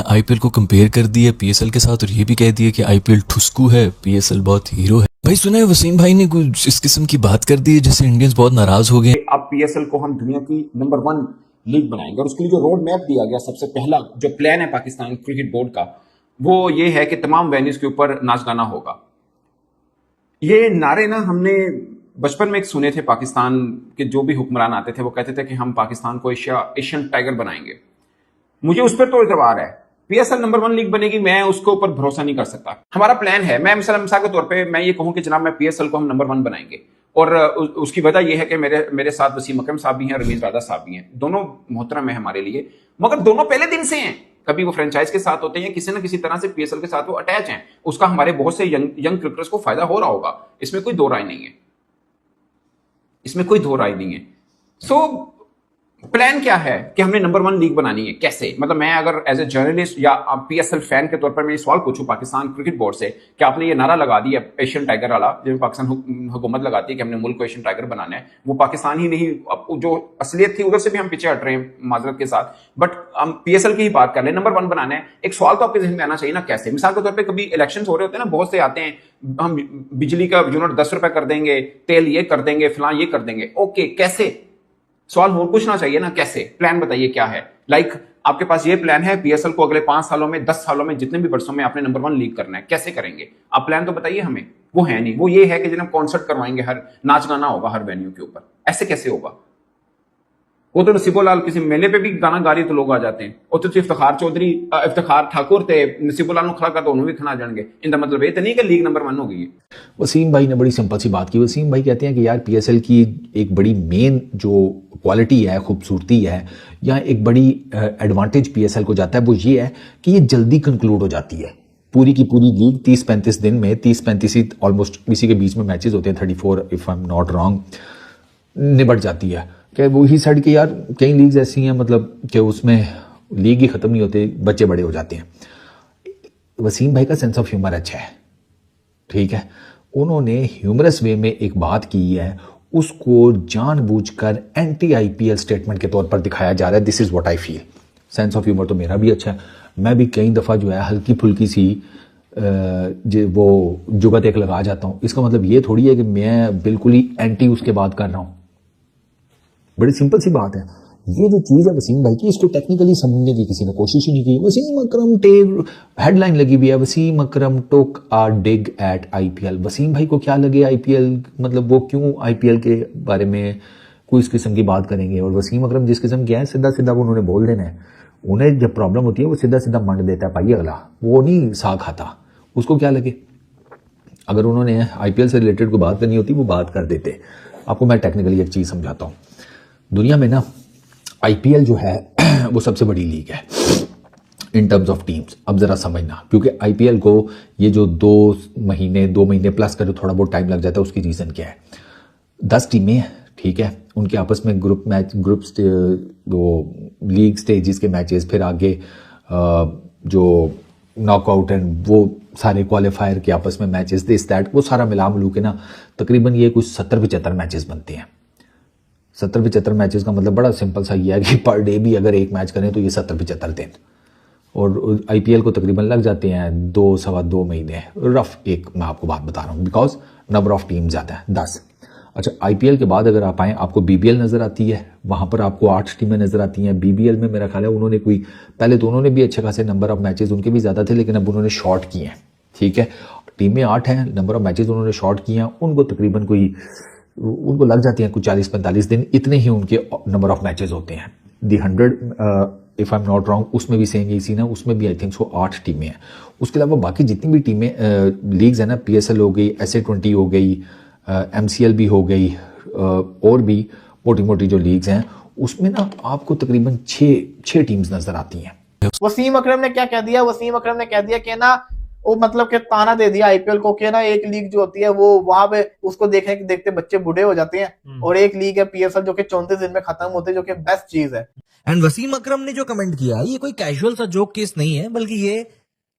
IPL को compare कर दिया पीएसएल के साथ और ये भी कह दिया कि आईपीएल ठुस्कू है, पीएसएल बहुत हीरो है। भाई सुना है वसीम भाई ने कुछ इस किस्म की बात कर दी है जिससे इंडियंस बहुत नाराज हो गए। अब पीएसएल को हम दुनिया की नंबर 1 लीग बनाएंगे और उसके लिए जो रोड मैप दिया गया, सबसे पहला जो प्लान है पाकिस्तान क्रिकेट बोर्ड का, वो ये है कि तमाम वेन्यूज के ऊपर नाच गाना होगा। ये नारे ना हमने बचपन में एक सुने थे। पाकिस्तान के जो भी हुक्मरान आते थे वो कहते थे कि हम पाकिस्तान को एशियन टाइगर बनाएंगे। मुझे उस पर तो इतबार है। पीएसएल नंबर 1 लीग बनेगी, मैं उसके ऊपर भरोसा नहीं कर सकता। हमारा प्लान है, मैं मिसाल के तौर पे मैं ये कहूं कि जनाब मैं पीएसएल को हम नंबर 1 बनाएंगे, और उसकी वजह यह है कि मेरे साथ वसीम अकरम साहब भी हैं, रमीज राजा साहब भी हैं। दोनों मोहतरम है हमारे लिए, मगर दोनों पहले दिन से हैं। कभी वो फ्रेंचाइज के साथ होते हैं, किसी न किसी तरह से पीएसएल के साथ वो अटैच हैं। उसका हमारे बहुत से यंग क्रिकेटर्स को फायदा हो रहा होगा, इसमें कोई दो राय नहीं है, इसमें कोई दो राय नहीं है। सो प्लान क्या है कि हमने नंबर 1 लीग बनानी है। कैसे? मतलब मैं अगर एज ए जर्नलिस्ट या पीएसएल फैन के तौर पर मैं ये सवाल पूछूं पाकिस्तान क्रिकेट बोर्ड से कि आपने ये नारा लगा दिया एशियन टाइगर वाला, जो पाकिस्तान हुकूमत लगाती है कि हमने मुल्क को एशियन टाइगर बनाना है, वो पाकिस्तान ही नहीं, जो असलियत थी उधर से भी हम पीछे हट रहे हैं माजरत के साथ, बट हम पीएसएल की ही बात कर रहे हैं, नंबर 1 बनाना है। एक सवाल तो आपके जहन में आना चाहिए ना, कैसे? मिसाल के तौर पर कभी इलेक्शन हो रहे होते हैं ना, बहुत से आते हैं, हम बिजली का यूनिट 10 रुपए कर देंगे, तेल ये कर देंगे, फिलहाल ये कर देंगे। ओके, कैसे? सवाल और पूछना चाहिए ना, कैसे? प्लान बताइए क्या है। आपके पास ये प्लान है पीएसएल को अगले 5 सालों में, 10 सालों में, जितने भी वर्षों में आपने नंबर 1 लीग करना है, कैसे करेंगे? आप प्लान तो बताइए हमें। वो है नहीं, वो ये है कि जिन्हें कॉन्सर्ट करवाएंगे, हर नाच गाना होगा हर वेन्यू के ऊपर। ऐसे कैसे होगा? वो तो नसीबुल्लाह किसी मेले पे भी गाना गा रही तो लोग आ जाते हैं। और तो इफ्तिखार ठाकुर थे, नसीबुल्लाह खड़ा कर तो उन्होंने भी खड़ा जाएंगे। इनका मतलब ये तो नहीं कि लीग नंबर 1 हो गई है। वसीम भाई ने बड़ी सिंपल सी बात की। वसीम भाई कहते हैं कि यार पीएसएल की एक बड़ी मेन जो क्वालिटी है, खूबसूरती है, या एक बड़ी एडवांटेज पीएसएल को जाता है, वो ये है कि ये जल्दी कंक्लूड हो जाती है। पूरी की पूरी लीग 30-35 दिन में, 30-35 ऑलमोस्ट इसी के बीच में मैचेस होते हैं, 34 if I am not wrong, निबट जाती है। क्या वो ही साइड के यार कई लीग्स ऐसी हैं मतलब कि उसमें लीग ही खत्म नहीं होते, बच्चे बड़े हो जाते हैं। वसीम भाई का सेंस ऑफ ह्यूमर अच्छा है, ठीक है। उन्होंने ह्यूमरस वे में एक बात की है, उसको जानबूझकर एंटी आईपीएल स्टेटमेंट के तौर पर दिखाया जा रहा है। This is what I feel. Sense of humour तो मेरा भी अच्छा है। मैं भी कई दफ़ा जो है हल्की फुल्की सी वो जुगत एक लगा जाता हूँ। इसका मतलब ये थोड़ी है कि मैं बिल्कुल ही एंटी उसके बात कर रहा हूँ। बड़ी सिंपल सी बात है। ये जो चीज़ है वसीम भाई की, इसको टेक्निकली समझने की किसी ने कोशिश ही नहीं की। वसीम अकरम टेक हेडलाइन लगी हुई है, वसीम अकरम टुक आ डिग एट आईपीएल। वसीम भाई को क्या लगे आईपीएल, मतलब वो क्यों आईपीएल के बारे में कोई इस किस्म की बात करेंगे? और वसीम अकरम जिस किस्म के हैं, सीधा सीधा वो उन्होंने बोल देना है। उन्हें जब प्रॉब्लम होती है वो सीधा सीधा मंड देता है भाई अगला, वो नहीं साग खाता, उसको क्या लगे। अगर उन्होंने आईपीएल से रिलेटेड कोई बात करनी होती वो बात कर देते। आपको मैं टेक्निकली एक चीज़ समझाता हूँ। दुनिया में ना आईपीएल जो है वो सबसे बड़ी लीग है इन टर्म्स ऑफ टीम्स। अब जरा समझना, क्योंकि आईपीएल को ये जो 2 महीने प्लस का जो थोड़ा बहुत टाइम लग जाता है, उसकी रीज़न क्या है? 10 टीमें, ठीक है, उनके आपस में वो लीग स्टेजेस के मैचेस, फिर आगे जो नॉकआउट एंड वो सारे क्वालिफायर के आपस में मैचेस, दिस दैट, वो सारा मिला मिलू के ना तकरीबन ये कुछ 70-75 मैचेस बनते हैं। 70-75 मैचेस का मतलब बड़ा सिंपल सा ये है कि पर डे भी अगर एक मैच करें तो ये 70-75 दिन, और आईपीएल को तकरीबन लग जाते हैं 2-2.25 महीने रफ। एक मैं आपको बात बता रहा हूँ, बिकॉज नंबर ऑफ टीम ज़्यादा है, 10। अच्छा, आईपीएल के बाद अगर आप आएँ, आपको बीबीएल नज़र आती है, वहाँ पर आपको 8 टीमें नज़र आती हैं। बीबीएल में मेरा ख्याल है उन्होंने पहले तो उन्होंने भी अच्छे खासे नंबर ऑफ मैचेस, उनके भी ज़्यादा थे, लेकिन अब उन्होंने शॉर्ट किए हैं, ठीक है। टीमें 8 हैं, नंबर ऑफ मैचेस उन्होंने शॉर्ट किए हैं। उनको लग जाती हैं कुछ 40-45 दिन, इतने ही उनके नंबर ऑफ मैचेस होते हैं। दी 100 if I am not wrong, उसमें भी सेम यही सीन है, उसमें भी आई थिंक सो 8 टीमें हैं। उसके अलावा बाकी जितनी भी टीमें लीग्स हैं ना, पीएसएल हो गई, SA20 हो गई, MCL भी हो गई, और भी मोटी मोटी जो लीग्स हैं, उसमें ना आपको तकरीबन 6 टीम्स नजर आती हैं। वसीम अकरम ने क्या कह दिया? वसीम अकरम ने कह दिया कि ना वो मतलब कि ताना दे दिया आईपीएल को कि ना एक लीग जो होती है वो वहां पे उसको देखने देखते बच्चे बूढ़े हो जाते हैं, और एक लीग है पीएसएल जो कि 34 दिन में खत्म होते हैं, जो कि बेस्ट चीज है। एंड वसीम अकरम ने जो कमेंट किया, ये कोई कैजुअल सा जोक केस नहीं है, बल्कि ये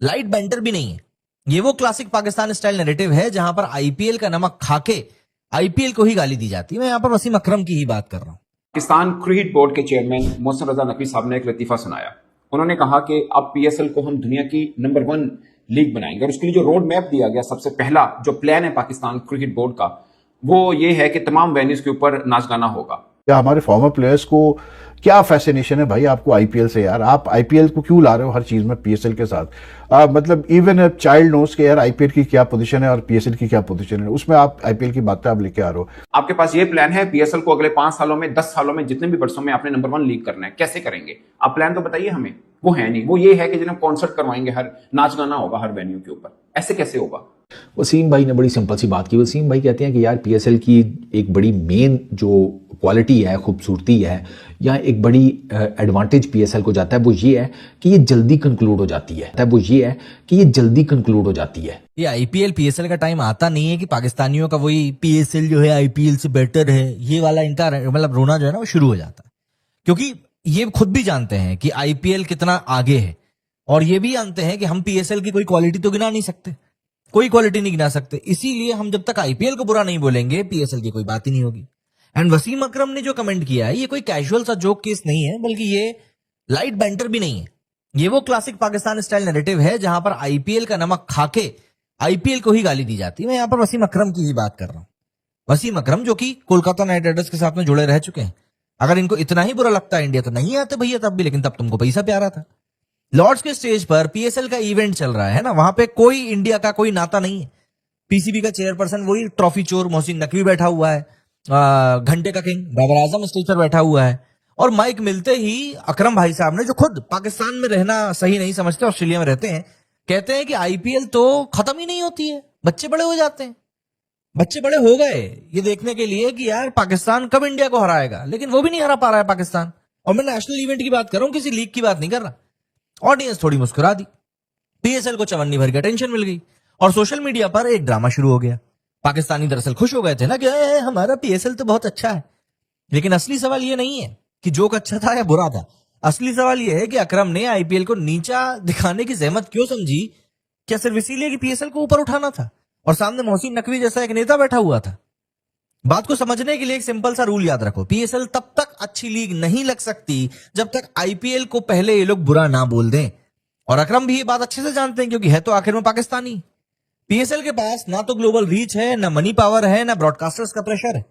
लाइट बैंटर भी नहीं है। ये वो क्लासिक पाकिस्तान स्टाइल नैरेटिव है जहां पर आईपीएल का नमक खाके आईपीएल को ही गाली दी जाती है। मैं यहाँ पर वसीम अकरम की ही बात कर रहा हूँ। पाकिस्तान क्रिकेट बोर्ड के चेयरमैन मोहसिन रजा नकवी साहब ने एक लतीफा सुनाया। उन्होंने कहा कि अब पीएसएल को हम दुनिया की नंबर 1 लीग बनाएंगे और उसके लिए जो रोड मैप दिया गया, सबसे पहला जो प्लान है पाकिस्तान क्रिकेट बोर्ड का, वो ये है कि तमाम वेन्यूज के ऊपर नाच गाना होगा। या हमारे फॉर्मर प्लेयर्स को क्या फैसिनेशन है भाई आपको आईपीएल से? यार आप आईपीएल को क्यों ला रहे हो हर चीज में पीएसएल के साथ? मतलब इवन चाइल्ड नोस के यार आईपीएल की क्या पोजीशन है और पीएसएल की क्या पोजीशन है, उसमें आप आईपीएल की बातें आप लेके आ रहे हो। आपके पास ये प्लान है पीएसएल को अगले 5 सालों में, 10 सालों में, जितने भी वर्षों में आपने नंबर 1 लीग करना है, कैसे करेंगे? आप प्लान तो बताइए हमें। वो है नहीं, वो ये है कि जिन्हें कॉन्सर्ट करवाएंगे, हर नाच गाना होगा हर वेन्यू के ऊपर। ऐसे कैसे होगा? वसीम भाई ने बड़ी सिंपल सी बात की। वसीम भाई कहते हैं कि यार पीएसएल की एक बड़ी मेन जो क्वालिटी है, खूबसूरती है, या एक बड़ी एडवांटेज पीएसएल को जाता है, वो ये है कि ये जल्दी कंक्लूड हो जाती है। वो ये है कि ये जल्दी कंक्लूड हो जाती है। ये आईपीएल पीएसएल का टाइम आता नहीं है कि पाकिस्तानियों का वही पीएसएल जो है आईपीएल से बेटर है, ये वाला इनका मतलब रोना जो है ना वो शुरू हो जाता है, क्योंकि ये खुद भी जानते हैं कि आईपीएल कितना आगे है, और ये भी जानते हैं कि हम पीएसएल की कोई क्वालिटी तो गिना नहीं सकते, कोई क्वालिटी नहीं गिना सकते। इसीलिए हम जब तक आईपीएल को बुरा नहीं बोलेंगे, पीएसएल की कोई बात ही नहीं होगी। एंड वसीम अकरम ने जो कमेंट किया है, ये कोई कैजुअल सा जोक केस नहीं है, बल्कि ये लाइट बैंटर भी नहीं है। ये वो क्लासिक पाकिस्तान स्टाइल नैरेटिव है जहां पर आईपीएल का नमक खाके आईपीएल को ही गाली दी जाती है। मैं यहां पर वसीम अकरम की ही बात कर रहा हूं। वसीम अकरम जो कि कोलकाता नाइट राइडर्स के साथ में जुड़े रह चुके हैं। अगर इनको इतना ही बुरा लगता है इंडिया तो नहीं आते भैया तब भी, लेकिन तब तुमको पैसा प्यारा था। लॉर्ड्स के स्टेज पर पीएसएल का इवेंट चल रहा है ना, वहां पे कोई इंडिया का कोई नाता नहीं है। पीसीबी का चेयरपर्सन वही ट्रॉफी चोर मोहसिन नकवी बैठा हुआ है, घंटे का किंग बाबर आजम स्टेज पर बैठा हुआ है, और माइक मिलते ही अकरम भाई साहब ने, जो खुद पाकिस्तान में रहना सही नहीं समझते, ऑस्ट्रेलिया में रहते हैं, कहते हैं कि आईपीएल तो खत्म ही नहीं होती है, बच्चे बड़े हो जाते हैं। बच्चे बड़े हो गए ये देखने के लिए कि यार पाकिस्तान कब इंडिया को हराएगा, लेकिन वो भी नहीं हरा पा रहा है पाकिस्तान। और मैं नेशनल इवेंट की बात कर रहा हूं, किसी लीग की बात नहीं कर रहा। ऑडियंस थोड़ी मुस्कुरा दी, पीएसएल को चवन्नी भर के अटेंशन मिल गई, और सोशल मीडिया पर एक ड्रामा शुरू हो गया। पाकिस्तानी दरअसल खुश हो गए थे ना कि हमारा पीएसएल तो बहुत अच्छा है, लेकिन असली सवाल ये नहीं है कि जोक अच्छा था या बुरा था। असली सवाल यह है कि अकरम ने आईपीएल को नीचा दिखाने की जहमत क्यों समझी? क्या सिर्फ इसीलिए कि पीएसएल को ऊपर उठाना था और सामने मोहसिन नकवी जैसा एक नेता बैठा हुआ था? बात को समझने के लिए एक सिंपल सा रूल याद रखो, पीएसएल तब तक अच्छी लीग नहीं लग सकती जब तक आईपीएल को पहले ये लोग बुरा ना बोल दें। और अकरम भी ये बात अच्छे से जानते हैं, क्योंकि है तो आखिर में पाकिस्तानी। पीएसएल के पास ना तो ग्लोबल रीच है, ना मनी पावर है, ना ब्रॉडकास्टर्स का प्रेशर है।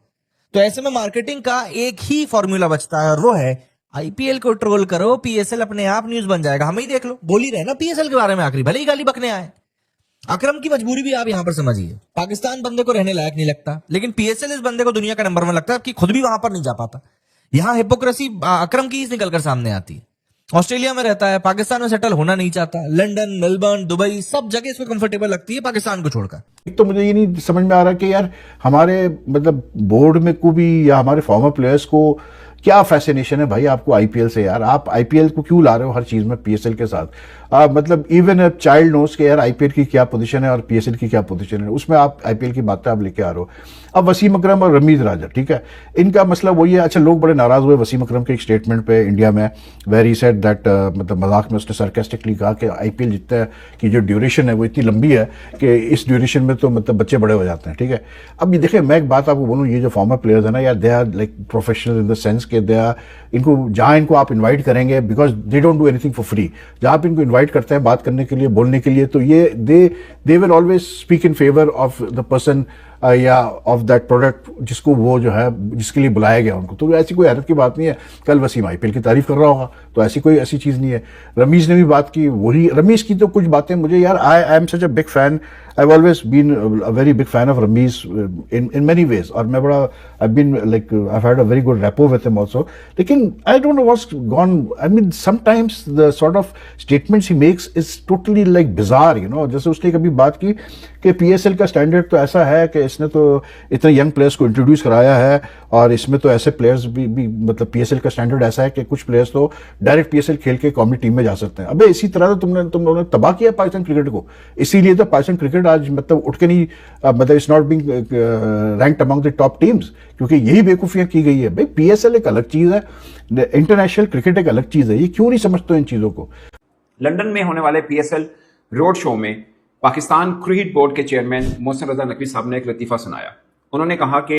तो ऐसे में मार्केटिंग का एक ही फॉर्मूला बचता है, और वो है आईपीएल को ट्रोल करो, पीएसएल अपने आप न्यूज बन जाएगा। हमें ही देख लो, बोल ही रहे ना पीएसएल के बारे में, आखिरी भले ही गाली बकने आए। अकरम की मजबूरी भी आप यहां पर समझिए। पाकिस्तान बंदे को रहने लायक नहीं लगता, लेकिन पीएसएल इस बंदे को दुनिया का नंबर 1 लगता है कि खुद भी वहां पर नहीं जा पाता। यहां हिपोक्रेसी अकरम की निकलकर सामने आती है। ऑस्ट्रेलिया में रहता है, पाकिस्तान में सेटल होना नहीं चाहता, लंदन, मेलबर्न, दुबई, सब जगह इसको कंफर्टेबल लगती है पाकिस्तान को छोड़कर। एक तो मुझे ये नहीं समझ में आ रहा कि यार हमारे मतलब बोर्ड में को भी या हमारे फॉर्मर प्लेयर्स को क्या फैसिनेशन है भाई आपको आईपीएल से? यार आप आईपीएल को क्यों ला रहे हो हर चीज में पीएसएल के साथ? मतलब इवन चाइल्ड नोस के यार आईपीएल की क्या पोजीशन है और पीएसएल की क्या पोजीशन है, उसमें आप आईपीएल की बातें आप लेके आ रहे हो। अब वसीम अकरम और रमीज राजा, ठीक है, इनका मसला वही है। अच्छा, लोग बड़े नाराज हुए वसीम अकरम के एक स्टेटमेंट पे इंडिया में, वेर ही सेड दैट, मतलब मजाक में उसने सरकास्टिकली कहा कि आईपीएल जितना की जो ड्यूरेशन है वो इतनी लंबी है कि इस ड्यूरेशन में तो मतलब बच्चे बड़े हो जाते हैं, ठीक है। अब ये देखिए, मैं एक बात आपको बोलूँ, ये जो फॉर्मर प्लेयर्स है ना यार, they are like professional in the sense के दे आर, इनको जहां इनको आप इनवाइट करेंगे, because they don't do anything for free, जहां आप इनको इनवाइट करते हैं बात करने के लिए, बोलने के लिए, तो ये they will always speak in favour of the person या ऑफ दैट प्रोडक्ट जिसको वो जो है, जिसके लिए बुलाया गया उनको। तो ऐसी कोई हैरत की बात नहीं है। कल वसीम आईपीएल की तारीफ कर रहा होगा, तो ऐसी कोई ऐसी चीज नहीं है। रमीज ने भी बात की, वही रमीज की तो कुछ बातें मुझे यार, I am such a big fan, I've always been a very big fan of Ramiz in many ways, और मैं बड़ा I've been like I've had a very good rapport with him also. लेकिन I don't know what's gone. I mean sometimes the sort of statements he makes is totally like bizarre, you know. जैसे उसने कभी बात की कि PSL का standard तो ऐसा है कि इसने तो इतने यंग प्लेयर्स को इंट्रोड्यूस कराया है, और इसमें तो ऐसे प्लेयर्स भी मतलब पीएसएल का स्टैंडर्ड ऐसा है कि कुछ प्लेयर्स तो डायरेक्ट पीएसएल खेल के कॉमन टीम में जा सकते हैं। अबे इसी तरह तो तुम लोगों ने तबाह किया पाकिस्तान क्रिकेट को। इसीलिए तो पाकिस्तान क्रिकेट आज मतलब उठ के नहीं, मतलब it's not being ranked among the top teams, क्योंकि यही बेवकूफियां की गई है। भाई पीएसएल एक अलग चीज है, इंटरनेशनल क्रिकेट एक अलग चीज है, ये क्यों नहीं समझते इन चीजों को? लंदन में होने वाले पीएसएल रोड शो में पाकिस्तान क्रिकेट बोर्ड के चेयरमैन मोहसिन रजा नकवी साहब ने एक लतीफा सुनाया। उन्होंने कहा कि